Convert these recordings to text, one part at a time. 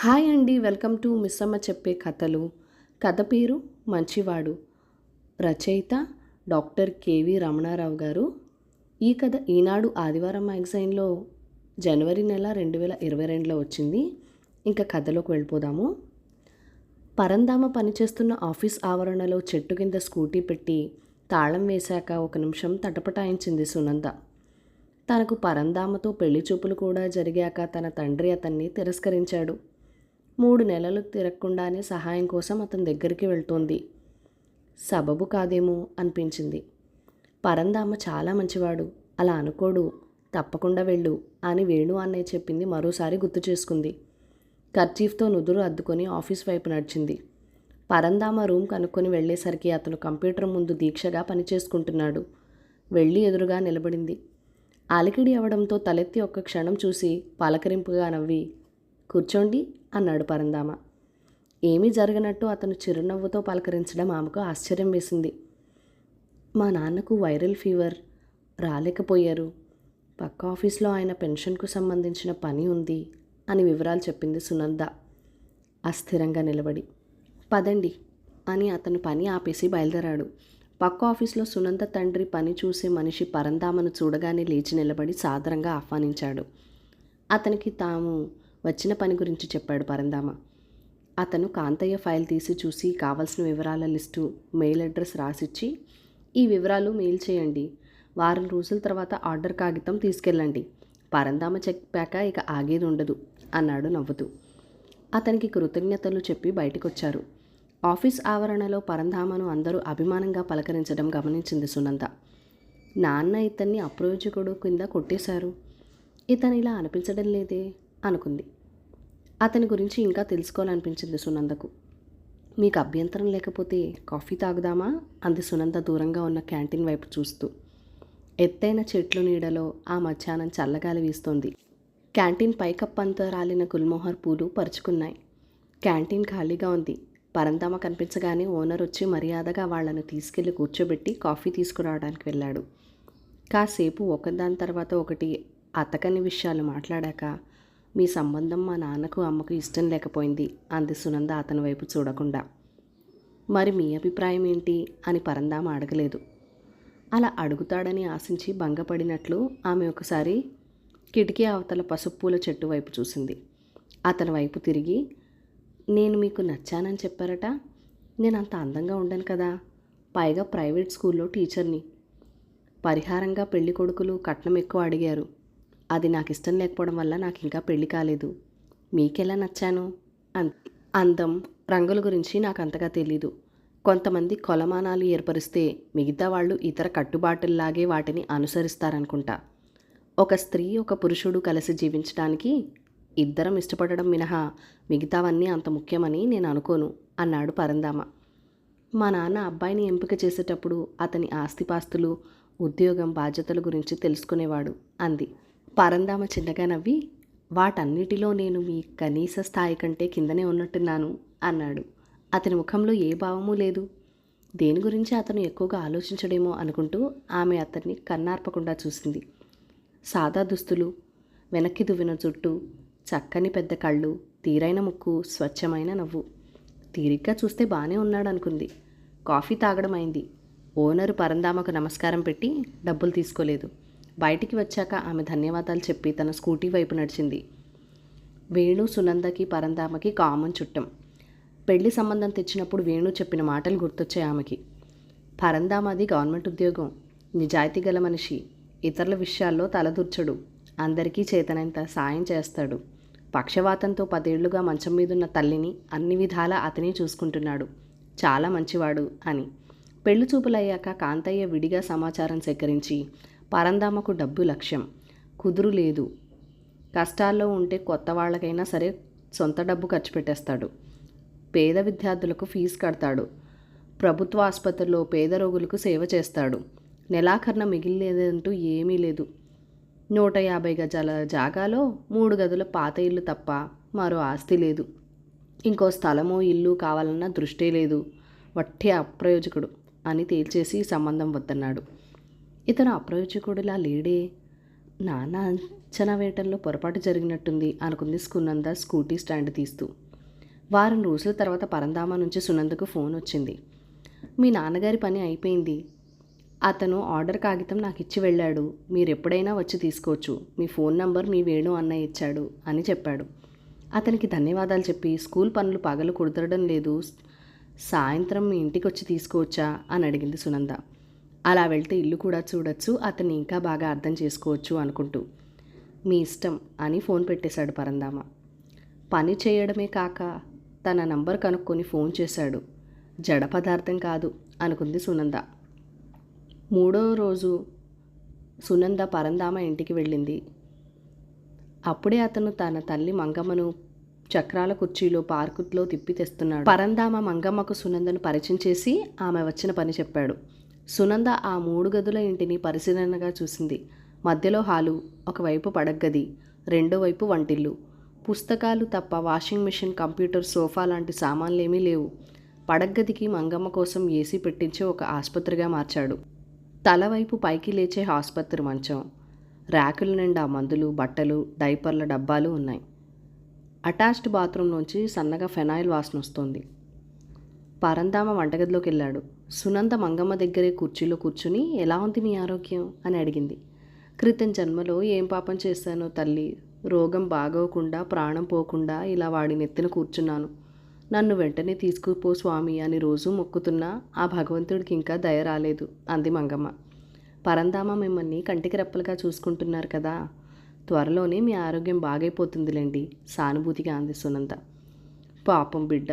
Hi అండి, welcome to Missamma చెప్పే కథలు. కథ పేరు మంచివాడు. రచయిత డాక్టర్ కేవి రమణారావు గారు. ఈ కథ ఈనాడు ఆదివారం మ్యాగజైన్లో జనవరి నెల 2022లో వచ్చింది. ఇంకా కథలోకి వెళ్ళిపోదాము. పరంధామ పనిచేస్తున్న ఆఫీస్ ఆవరణలో చెట్టు కింద స్కూటీ పెట్టి తాళం వేశాక ఒక నిమిషం తటపటాయించింది సునంద. తనకు పరంధామతో పెళ్లి చూపులు కూడా జరిగాక తన తండ్రి అతన్ని తిరస్కరించాడు. 3 నెలలు తిరగకుండానే సహాయం కోసం అతని దగ్గరికి వెళ్తోంది. సబబు కాదేమో అనిపించింది. పరంధామ చాలా మంచివాడు, అలా అనుకోడు, తప్పకుండా వెళ్ళు అని వేణు అన్నయ్య చెప్పింది మరోసారి గుర్తు చేసుకుంది. కర్చీఫ్తో నుదురు అద్దుకొని ఆఫీస్ వైపు నడిచింది. పరంధామ రూమ్ కనుక్కొని వెళ్ళేసరికి అతను కంప్యూటర్ ముందు దీక్షగా పనిచేసుకుంటున్నాడు. వెళ్ళి ఎదురుగా నిలబడింది. అలికిడి అవడంతో తలెత్తి ఒక్క క్షణం చూసి పలకరింపుగా నవ్వి, కూర్చోండి అన్నాడు పరంధామ. ఏమీ జరగనట్టు అతను చిరునవ్వుతో పలకరించడం ఆమెకు ఆశ్చర్యం వేసింది. మా నాన్నకు వైరల్ ఫీవర్, రాలేకపోయారు. పక్క ఆఫీస్లో ఆయన పెన్షన్కు సంబంధించిన పని ఉంది అని వివరాలు చెప్పింది సునంద అస్థిరంగా నిలబడి. పదండి అని అతను పని ఆపేసి బయలుదేరాడు. పక్క ఆఫీస్లో సునంద తండ్రి పని చూసే మనిషి పరంధామను చూడగానే లేచి నిలబడి సాదరంగా ఆహ్వానించాడు. అతనికి తాము వచ్చిన పని గురించి చెప్పాడు పరంధామ. అతను కాంతయ్య ఫైల్ తీసి చూసి కావలసిన వివరాల లిస్టు, మెయిల్ అడ్రస్ రాసిచ్చి, ఈ వివరాలు మెయిల్ చేయండి, వారం రోజుల తర్వాత ఆర్డర్ కాగితం తీసుకెళ్ళండి, పరంధామ చెప్పాక ఇక ఆగేది ఉండదు అన్నాడు నవ్వుతూ. అతనికి కృతజ్ఞతలు చెప్పి బయటకొచ్చారు. ఆఫీస్ ఆవరణలో పరంధామను అందరూ అభిమానంగా పలకరించడం గమనించింది సునంద. నాన్న ఇతన్ని అప్రయోజకుడు కింద కొట్టేశారు, ఇతను ఇలా అనిపించడం లేదే అనుకుంది. అతని గురించి ఇంకా తెలుసుకోవాలనిపించింది సునందకు. మీకు అభ్యంతరం లేకపోతే కాఫీ తాగుదామా అంది సునంద దూరంగా ఉన్న క్యాంటీన్ వైపు చూస్తూ. ఎత్తైన చెట్లు నీడలో ఆ మధ్యాహ్నం చల్లగాలి వీస్తోంది. క్యాంటీన్ పైకప్పంతా రాలిన గుల్మోహర్ పూలు పరుచుకున్నాయి. క్యాంటీన్ ఖాళీగా ఉంది. పరంధామ కనిపించగానే ఓనర్ వచ్చి మర్యాదగా వాళ్లను తీసుకెళ్లి కూర్చోబెట్టి కాఫీ తీసుకురావడానికి వెళ్ళాడు. కాసేపు ఒకదాని తర్వాత ఒకటి అతకని విషయాలు మాట్లాడాక, మీ సంబంధం మా నాన్నకు అమ్మకు ఇష్టం లేకపోయింది అంది సునంద అతని వైపు చూడకుండా. మరి మీ అభిప్రాయం ఏంటి అని పరంధామ అడగలేదు. అలా అడుగుతాడని ఆశించి భంగపడినట్లు ఆమె ఒకసారి కిటికీ అవతల పసుపు పూల చెట్టు వైపు చూసింది. అతని వైపు తిరిగి, నేను మీకు నచ్చానని చెప్పారట, నేను అంత అందంగా ఉండను కదా, పైగా ప్రైవేట్ స్కూల్లో టీచర్ని, పరిహారంగా పెళ్లి కొడుకులు కట్నం ఎక్కువ అడిగారు, అది నాకు ఇష్టం లేకపోవడం వల్ల నాకు ఇంకా పెళ్లి కాలేదు, మీకెలా నచ్చాను? అందం, రంగుల గురించి నాకు అంతగా తెలీదు. కొంతమంది కొలమానాలు ఏర్పరిస్తే మిగతా వాళ్ళు ఇతర కట్టుబాటుల్లాగే వాటిని అనుసరిస్తారనుకుంటా. ఒక స్త్రీ ఒక పురుషుడు కలిసి జీవించడానికి ఇద్దరం ఇష్టపడడం మినహా మిగతావన్నీ అంత ముఖ్యమని నేను అనుకోను అన్నాడు పరంధామ. మా నాన్న అబ్బాయిని ఎంపిక చేసేటప్పుడు అతని ఆస్తిపాస్తులు, ఉద్యోగం, బాధ్యతల గురించి తెలుసుకునేవాడు అంది. పరంధామ చిన్నగా నవ్వి, వాటన్నిటిలో నేను మీ కనీస స్థాయి కంటే కిందనే ఉన్నట్టున్నాను అన్నాడు. అతని ముఖంలో ఏ భావమూ లేదు. దేని గురించి అతను ఎక్కువగా ఆలోచించడేమో అనుకుంటూ ఆమె అతన్ని కన్నార్పకుండా చూసింది. సాదా దుస్తులు, వెనక్కి దువ్విన జుట్టు, చక్కని పెద్ద కళ్ళు, తీరైన ముక్కు, స్వచ్ఛమైన నవ్వు. తీరిగ్గా చూస్తే బాగానే ఉన్నాడనుకుంది. కాఫీ తాగడం అయింది. ఓనరు పరంధామకు నమస్కారం పెట్టి డబ్బులు తీసుకోలేదు. బయటికి వచ్చాక ఆమె ధన్యవాదాలు చెప్పి తన స్కూటీ వైపు నడిచింది. వేణు సునందకి పరంధామకి కామన్ చుట్టం. పెళ్లి సంబంధం తెచ్చినప్పుడు వేణు చెప్పిన మాటలు గుర్తొచ్చాయి ఆమెకి. పరంధామది గవర్నమెంట్ ఉద్యోగం, నిజాయితీ గల మనిషి, ఇతరుల విషయాల్లో తలదూర్చడు, అందరికీ చేతనంత సాయం చేస్తాడు, పక్షవాతంతో 10 ఏళ్లుగా మంచం మీదున్న తల్లిని అన్ని విధాలా అతనే చూసుకుంటున్నాడు, చాలా మంచివాడు అని. పెళ్లి చూపులయ్యాక కాంతయ్య విడిగా సమాచారం సేకరించి, పరంధామకు డబ్బు లక్ష్యం, కుదురు లేదు, కష్టాల్లో ఉంటే కొత్త వాళ్ళకైనా సరే సొంత డబ్బు ఖర్చు పెట్టేస్తాడు, పేద విద్యార్థులకు ఫీజు కడతాడు, ప్రభుత్వ ఆసుపత్రిలో పేద రోగులకు సేవ చేస్తాడు, నెలాఖరున మిగిలిలేదంటూ ఏమీ లేదు. 150 గజాల జాగాలో 3 గదుల పాత ఇల్లు తప్ప మరో ఆస్తి లేదు. ఇంకో స్థలమో ఇల్లు కావాలన్న దృష్టే లేదు. వట్టి అప్రయోజకుడు అని తేల్చేసి సంబంధం వద్దన్నాడు. ఇతను అప్రయోజకుడిలా లేడే. నాన్న అంచనా వేయటంలో పొరపాటు జరిగినట్టుంది అనుకుంది సునంద స్కూటీ స్టాండ్ తీస్తూ. వారం రోజుల తర్వాత పరంధామ నుంచి సునందకు ఫోన్ వచ్చింది. మీ నాన్నగారి పని అయిపోయింది. అతను ఆర్డర్ కాగితం నాకు ఇచ్చి వెళ్ళాడు. మీరు ఎప్పుడైనా వచ్చి తీసుకోవచ్చు. మీ ఫోన్ నంబర్ మీ వేణు అన్నయ్య ఇచ్చాడు అని చెప్పాడు. అతనికి ధన్యవాదాలు చెప్పి స్కూల్ పనులు పగలు కుదరడం లేదు, సాయంత్రం మీ ఇంటికి వచ్చి తీసుకోవచ్చా అని అడిగింది సునంద. అలా వెళ్తే ఇల్లు కూడా చూడొచ్చు, అతన్ని ఇంకా బాగా అర్థం చేసుకోవచ్చు అనుకుంటూ. మీ ఇష్టం అని ఫోన్ పెట్టేశాడు పరంధామ. పని చేయడమే కాక తన నంబర్ కనుక్కొని ఫోన్ చేశాడు. జడ పదార్థం కాదు అనుకుంది సునంద. 3వ రోజు సునంద పరంధామ ఇంటికి వెళ్ళింది. అప్పుడే అతను తన తల్లి మంగమ్మను చక్రాల కుర్చీలో పార్కులో తిప్పి తెస్తున్నాడు. పరంధామ మంగమ్మకు సునందను పరిచయం చేసి ఆమె వచ్చిన పని చెప్పాడు. సునంద ఆ 3 గదుల ఇంటిని పరిశీలనగా చూసింది. మధ్యలో హాలు, ఒకవైపు పడగ్గది, రెండో వైపు వంటిల్లు. పుస్తకాలు తప్ప వాషింగ్ మిషన్, కంప్యూటర్, సోఫా లాంటి సామాన్లేమీ లేవు. పడగ్గదికి మంగమ్మ కోసం ఏసీ పెట్టించి ఒక ఆసుపత్రిగా మార్చాడు. తలవైపు పైకి లేచే ఆసుపత్రి మంచం, ర్యాకుల నిండా మందులు, బట్టలు, డైపర్ల డబ్బాలు ఉన్నాయి. అటాచ్డ్ బాత్రూమ్ నుంచి సన్నగా ఫెనాయిల్ వాసన వస్తోంది. పరంధామ వంటగదిలోకి వెళ్ళాడు. సునంద మంగమ్మ దగ్గరే కుర్చీలో కూర్చుని ఎలా ఉంది మీ ఆరోగ్యం అని అడిగింది. క్రితం జన్మలో ఏం పాపం చేశానో తల్లి, రోగం బాగోకుండా ప్రాణం పోకుండా ఇలా వాడి నెత్తిన కూర్చున్నాను. నన్ను వెంటనే తీసుకుపో స్వామి అని రోజూ మొక్కుతున్నా ఆ భగవంతుడికి ఇంకా దయ రాలేదు అంది మంగమ్మ. పరంధామ మిమ్మల్ని కంటికి రెప్పలుగా చూసుకుంటున్నారు కదా, త్వరలోనే మీ ఆరోగ్యం బాగైపోతుందిలేండి సానుభూతిగా అంది సునంద. పాపం బిడ్డ,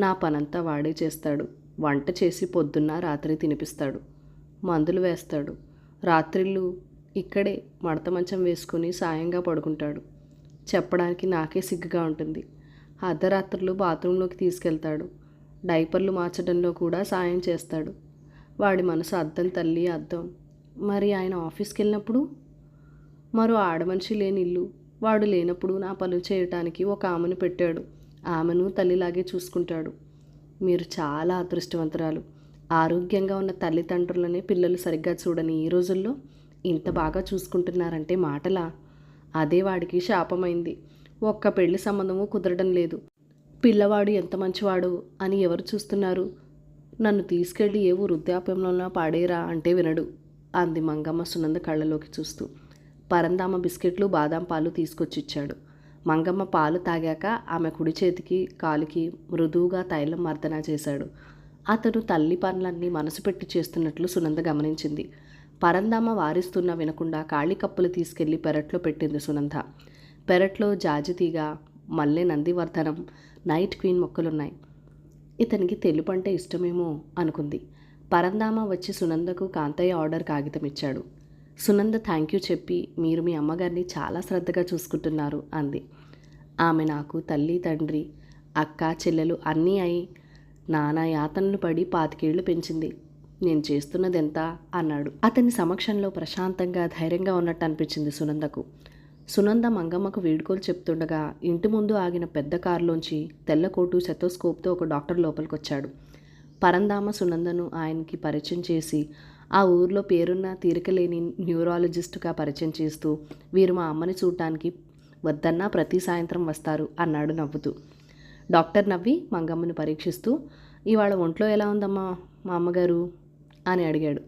నా పనంతా వాడే చేస్తాడు. వంట చేసి పొద్దున్న రాత్రి తినిపిస్తాడు, మందులు వేస్తాడు. రాత్రిళ్ళు ఇక్కడే మడత మంచం వేసుకుని సాయంగా పడుకుంటాడు. చెప్పడానికి నాకే సిగ్గుగా ఉంటుంది. అర్ధరాత్రులు బాత్రూంలోకి తీసుకెళ్తాడు. డైపర్లు మార్చడంలో కూడా సాయం చేస్తాడు. వాడి మనసు అద్దం తల్లి, అద్దం. మరి ఆయన ఆఫీస్కి వెళ్ళినప్పుడు? మరో ఆడమనిషి లేని ఇల్లు. వాడు లేనప్పుడు నా పనులు చేయటానికి ఒక ఆమెను పెట్టాడు. ఆమెను తల్లిలాగే చూసుకుంటాడు. మీరు చాలా అదృష్టవంతురాలు. ఆరోగ్యంగా ఉన్న తల్లిదండ్రులనే పిల్లలు సరిగ్గా చూడని ఈ రోజుల్లో ఇంత బాగా చూసుకుంటున్నారంటే మాటలా? అదే వాడికి శాపమైంది. ఒక్క పెళ్లి సంబంధము కుదరడం లేదు. పిల్లవాడు ఎంత మంచివాడు అని ఎవరు చూస్తున్నారు? నన్ను తీసుకెళ్ళి ఏ వృద్ధాప్యంలో పాడేరా అంటే వినడు అంది మంగమ్మ సునంద కళ్ళలోకి చూస్తూ. పరంధామ బిస్కెట్లు, బాదాం పాలు తీసుకొచ్చిచ్చాడు. మంగమ్మ పాలు తాగాక ఆమె కుడి చేతికి కాలుకి మృదువుగా తైలం మర్దన చేశాడు. అతను తల్లి పనులన్నీ మనసు పెట్టి చేస్తున్నట్లు సునంద గమనించింది. పరంధామ వారిస్తున్నా వినకుండా ఖాళీ కప్పులు తీసుకెళ్లి పెరట్లో పెట్టింది సునంద. పెరట్లో జాజితీగ, మల్లె, నందివర్ధనం, నైట్ క్వీన్ మొక్కలున్నాయి. ఇతనికి తెలుపు అంటే ఇష్టమేమో అనుకుంది. పరంధామ వచ్చి సునందకు కాంతయ్య ఆర్డర్ కాగితం ఇచ్చాడు. సునంద థ్యాంక్ యూ చెప్పి మీరు మీ అమ్మగారిని చాలా శ్రద్ధగా చూసుకుంటున్నారు అంది. ఆమె నాకు తల్లి, తండ్రి, అక్క, చెల్లెలు అన్నీ అయి నానా యాతనలు పడి 25 ఏళ్లు పెంచింది. నేను చేస్తున్నది ఎంత అన్నాడు. అతని సమక్షంలో ప్రశాంతంగా ధైర్యంగా ఉన్నట్టు అనిపించింది సునందకు. సునంద మంగమ్మకు వీడ్కోలు చెప్తుండగా ఇంటి ముందు ఆగిన పెద్ద కారులోంచి తెల్లకోటు సెతోస్కోప్తో ఒక డాక్టర్ లోపలికొచ్చాడు. పరంధామ సునందను ఆయనకి పరిచయం చేసి ఆ ఊర్లో పేరున్న తీరికలేని న్యూరాలజిస్టుగా పరిచయం చేస్తూ వీరు మా అమ్మని చూడటానికి వద్దన్నా ప్రతి సాయంత్రం వస్తారు అన్నాడు నవ్వుతూ. డాక్టర్ నవ్వి మంగమ్మను పరీక్షిస్తూ ఇవాళ ఒంట్లో ఎలా ఉందమ్మా మా అమ్మగారు అని అడిగాడు.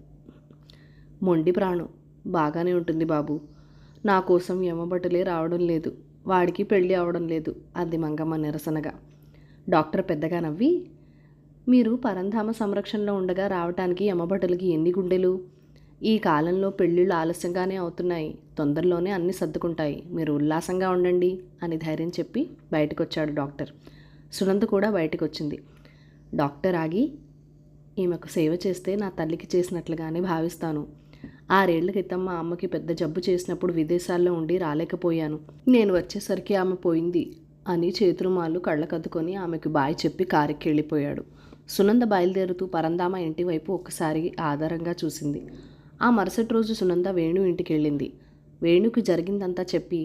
మొండి ప్రాణం, బాగానే ఉంటుంది బాబు. నా కోసం యమబటులే రావడం లేదు, వాడికి పెళ్ళి అవడం లేదు అంది మంగమ్మ నిరసనగా. డాక్టర్ పెద్దగా నవ్వి మీరు పరంధామ సంరక్షణలో ఉండగా రావటానికి యమబటులకి ఎన్ని గుండెలు? ఈ కాలంలో పెళ్ళిళ్ళు ఆలస్యంగానే అవుతున్నాయి, తొందరలోనే అన్నీ సర్దుకుంటాయి, మీరు ఉల్లాసంగా ఉండండి అని ధైర్యం చెప్పి బయటకొచ్చాడు డాక్టర్. సునంద కూడా బయటకు వచ్చింది. డాక్టర్ ఆగి ఈమెకు సేవ చేస్తే నా తల్లికి చేసినట్లుగానే భావిస్తాను. 6 ఏళ్ల క్రితం మా అమ్మకి పెద్ద జబ్బు చేసినప్పుడు విదేశాల్లో ఉండి రాలేకపోయాను. నేను వచ్చేసరికి ఆమె పోయింది అని చేతురుమాలు కళ్ళకద్దుకొని ఆమెకు బాయ్ చెప్పి కారుకి వెళ్ళిపోయాడు. సునంద బయలుదేరుతూ పరంధామ ఇంటి వైపు ఒక్కసారి ఆధారంగా చూసింది. ఆ మరుసటి రోజు సునంద వేణు ఇంటికి వెళ్ళింది. వేణుకి జరిగిందంతా చెప్పి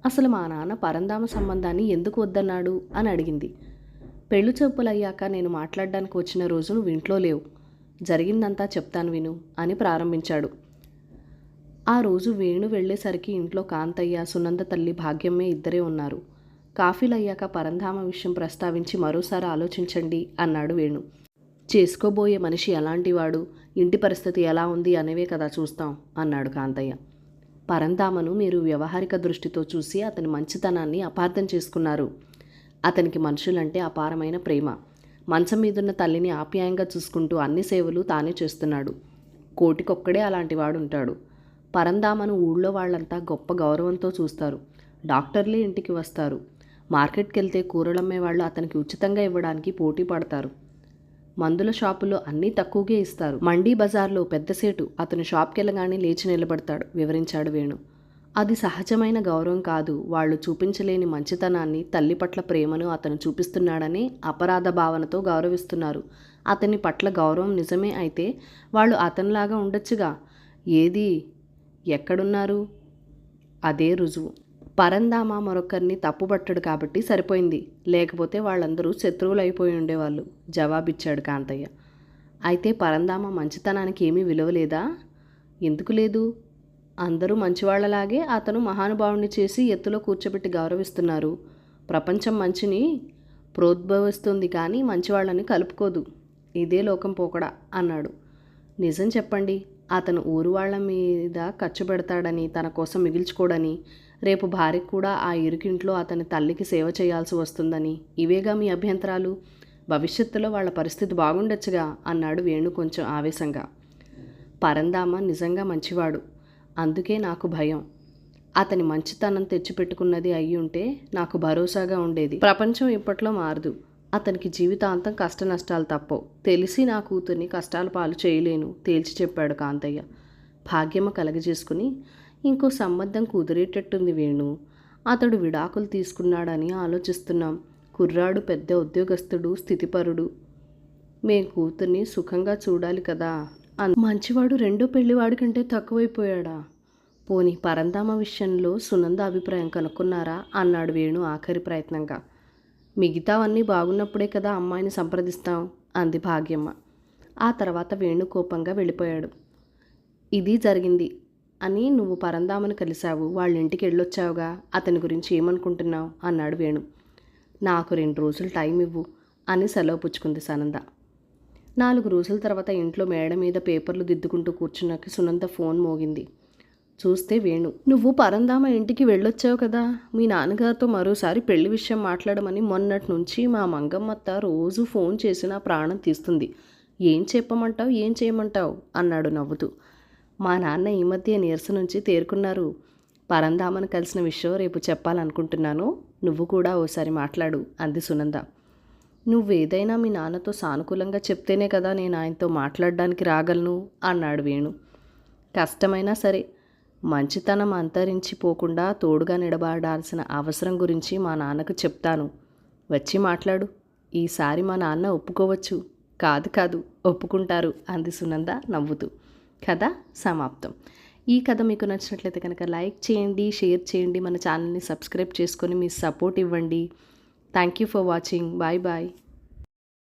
అసలు మా నాన్న పరంధామ సంబంధాన్ని ఎందుకు వద్దన్నాడు అని అడిగింది. పెళ్లి చూపులయ్యాక నేను మాట్లాడడానికి వచ్చిన రోజు నువ్వు ఇంట్లో లేవు, జరిగిందంతా చెప్తాను విను అని ప్రారంభించాడు. ఆ రోజు వేణు వెళ్ళేసరికి ఇంట్లో కాంతయ్య, సునంద తల్లి భాగ్యమ్మే ఇద్దరే ఉన్నారు. కాఫీలు అయ్యాక పరంధామ విషయం ప్రస్తావించి మరోసారి ఆలోచించండి అన్నాడు వేణు. చేసుకోబోయే మనిషి ఎలాంటివాడు, ఇంటి పరిస్థితి ఎలా ఉంది అనేవే కదా చూస్తాం అన్నాడు కాంతయ్య. పరంధామను మీరు వ్యవహారిక దృష్టితో చూసి అతని మంచితనాన్ని అపార్థం చేసుకున్నారు. అతనికి మనుషులంటే అపారమైన ప్రేమ. మంచం మీదున్న తల్లిని ఆప్యాయంగా చూసుకుంటూ అన్ని సేవలు తానే చేస్తున్నాడు. కోటికొక్కడే అలాంటి వాడుంటాడు. పరంధామను ఊళ్ళో వాళ్ళంతా గొప్ప గౌరవంతో చూస్తారు. డాక్టర్లే ఇంటికి వస్తారు. మార్కెట్కి వెళ్తే కూరలమ్మే వాళ్ళు అతనికి ఉచితంగా ఇవ్వడానికి పోటీ పడతారు. మందుల షాపులో అన్నీ తక్కువగా ఇస్తారు. మండీ బజార్లో పెద్ద సేటు అతని షాప్కి వెళ్ళగానే లేచి నిలబడతాడు వివరించాడు వేణు. అది సహజమైన గౌరవం కాదు. వాళ్ళు చూపించలేని మంచితనాన్ని, తల్లి పట్ల ప్రేమను అతను చూపిస్తున్నాడని అపరాధ భావనతో గౌరవిస్తున్నారు. అతని పట్ల గౌరవం నిజమే అయితే వాళ్ళు అతనిలాగా ఉండొచ్చుగా. ఏది ఎక్కడున్నారు? అదే రుజువు. పరంధామ మరొకరిని తప్పుపట్టడు కాబట్టి సరిపోయింది. లేకపోతే వాళ్ళందరూ శత్రువులు అయిపోయి ఉండేవాళ్ళు జవాబిచ్చాడు కాంతయ్య. అయితే పరంధామ మంచితనానికి ఏమీ విలువ లేదా? ఎందుకు లేదు? అందరూ మంచివాళ్లలాగే అతను మహానుభావుని చేసి ఎత్తులో కూర్చోబెట్టి గౌరవిస్తున్నారు. ప్రపంచం మంచిని ప్రోద్భవిస్తుంది కానీ మంచివాళ్ళని కలుపుకోదు. ఇదే లోకం పోకడా అన్నాడు. నిజం చెప్పండి. అతను ఊరు వాళ్ళ మీద ఖర్చు పెడతాడని, తన కోసం మిగిల్చుకోడని, రేపు భార్యకు కూడా ఆ ఇరుకింట్లో అతని తల్లికి సేవ చేయాల్సి వస్తుందని ఇవేగా మీ అభ్యంతరాలు? భవిష్యత్తులో వాళ్ళ పరిస్థితి బాగుండొచ్చుగా అన్నాడు వేణు కొంచెం ఆవేశంగా. పరంధామ నిజంగా మంచివాడు. అందుకే నాకు భయం. అతని మంచితనం తెచ్చిపెట్టుకున్నది అయ్యి ఉంటే నాకు భరోసాగా ఉండేది. ప్రపంచం ఇప్పట్లో మారదు. అతనికి జీవితాంతం కష్ట నష్టాలు తప్పవు. తెలిసి నా కూతుర్ని కష్టాల పాలు చేయలేను తేల్చి చెప్పాడు కాంతయ్య. భాగ్యమ్మ కలగజేసుకుని, ఇంకో సంబంధం కుదిరేటట్టుంది వేణు. అతడు విడాకులు తీసుకున్నాడని ఆలోచిస్తున్నాం. కుర్రాడు పెద్ద ఉద్యోగస్తుడు, స్థితిపరుడు. మేం కూతుర్ని సుఖంగా చూడాలి కదా. మంచివాడు రెండో పెళ్లివాడి కంటే తక్కువైపోయాడా? పోనీ పరంధామ విషయంలో సునంద అభిప్రాయం కనుక్కున్నారా అన్నాడు వేణు ఆఖరి ప్రయత్నంగా. మిగతావన్నీ బాగున్నప్పుడే కదా అమ్మాయిని సంప్రదిస్తాం అంది భాగ్యమ్మ. ఆ తర్వాత వేణు కోపంగా వెళ్ళిపోయాడు. ఇది జరిగింది అని నువ్వు పరంధామను కలిశావు, వాళ్ళ ఇంటికి వెళ్ళొచ్చావుగా, అతని గురించి ఏమనుకుంటున్నావు అన్నాడు వేణు. నాకు 2 రోజులు టైం ఇవ్వు అని సెలవు పుచ్చుకుంది సనంద. 4 రోజుల తర్వాత ఇంట్లో మేడ మీద పేపర్లు దిద్దుకుంటూ కూర్చున్నాక సునంద ఫోన్ మోగింది. చూస్తే వేణు. నువ్వు పరంధామ ఇంటికి వెళ్ళొచ్చావు కదా, మీ నాన్నగారితో మరోసారి పెళ్లి విషయం మాట్లాడమని మొన్నటి నుంచి మా మంగమ్మత్త రోజు ఫోన్ చేసి నా ప్రాణం తీస్తుంది. ఏం చెప్పమంటావు, ఏం చేయమంటావు అన్నాడు నవ్వుతూ. మా నాన్న ఈ మధ్య నీరస నుంచి తేరుకున్నారు. పరంధామను కలిసిన విషయం రేపు చెప్పాలనుకుంటున్నాను. నువ్వు కూడా ఓసారి మాట్లాడు అంది సునంద. నువ్వేదైనా మీ నాన్నతో సానుకూలంగా చెప్తేనే కదా నేను ఆయనతో మాట్లాడడానికి రాగలను అన్నాడు వేణు. కష్టమైనా సరే మంచితనం అంతరించిపోకుండా తోడుగా నిలబడాల్సిన అవసరం గురించి మా నాన్నకు చెప్తాను. వచ్చి మాట్లాడు. ఈసారి మా నాన్న ఒప్పుకోవచ్చు. కాదు ఒప్పుకుంటారు అంది సునంద నవ్వుతూ. కథ సమాప్తం. ఈ కథ మీకు నచ్చినట్లయితే కనుక లైక్ చేయండి, షేర్ చేయండి, మన ఛానల్ని సబ్స్క్రైబ్ చేసుకొని మీ సపోర్ట్ ఇవ్వండి. Thank you for watching. Bye bye.